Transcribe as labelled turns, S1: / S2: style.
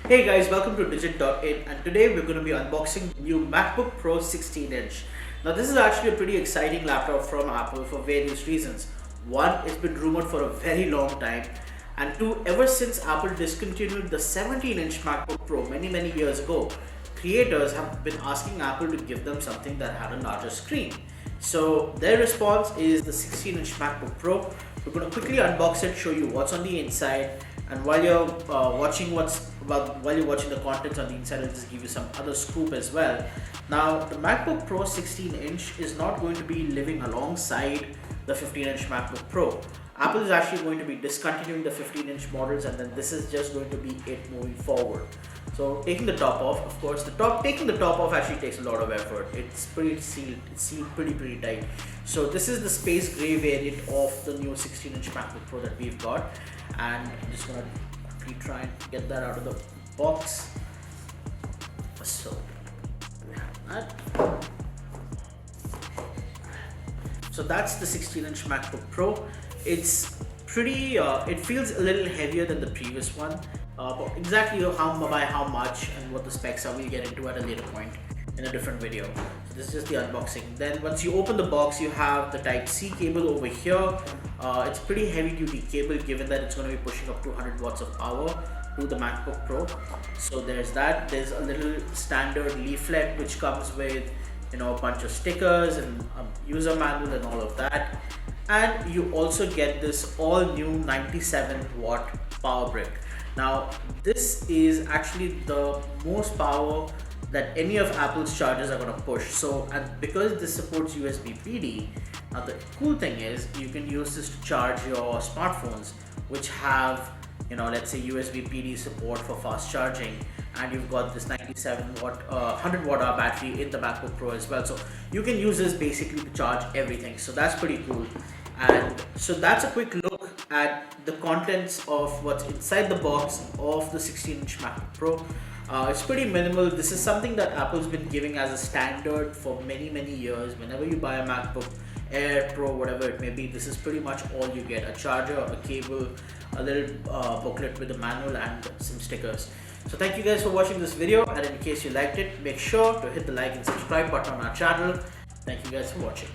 S1: Hey guys, welcome to Digit.in, and today we're going to be unboxing the new MacBook Pro 16-inch. Now this is actually a pretty exciting laptop from Apple for various reasons. One, it's been rumored for a very long time, and two, ever since Apple discontinued the 17-inch MacBook Pro many years ago, creators have been asking Apple to give them something that had a larger screen. So their response is the 16-inch MacBook Pro. We're going to quickly unbox it, show you what's on the inside, and while you're watching the contents on the inside, I'll just give you some other scoop as well. Now, the MacBook Pro 16-inch is not going to be living alongside the 15-inch MacBook Pro. Apple is actually going to be discontinuing the 15-inch models, and then this is just going to be it moving forward. So taking the top off, of course, taking the top off actually takes a lot of effort. It's pretty sealed. It's sealed pretty tight. So this is the space gray variant of the new 16-inch MacBook Pro that we've got, and I'm just gonna quickly try and get that out of the box. So we have that. So that's the 16-inch MacBook Pro. It's pretty. It feels a little heavier than the previous one. But exactly by how much and what the specs are, we'll get into at a later point in a different video. So this is just the unboxing. Then once you open the box, you have the Type-C cable over here. It's pretty heavy duty cable given that it's going to be pushing up to 100 watts of power to the MacBook Pro. So there's that. There's a little standard leaflet which comes with a bunch of stickers and a user manual and all of that. And you also get this all new 97-watt power brick. Now this is actually the most power that any of Apple's chargers are going to push. So, and because this supports USB PD, now the cool thing is you can use this to charge your smartphones which have, let's say USB PD support for fast charging, and you've got this 97-watt 100-watt-hour battery in the MacBook Pro as well. So you can use this basically to charge everything. So that's pretty cool. And so that's a quick look at the contents of what's inside the box of the 16-inch MacBook Pro. It's pretty minimal. This is something that Apple's been giving as a standard for many years. Whenever you buy a MacBook Air, Pro, whatever it may be, this is pretty much all you get: a charger, a cable, a little booklet with a manual, and some stickers. So thank you guys for watching this video, and in case you liked it, make sure to hit the like and subscribe button on our channel. Thank you guys for watching.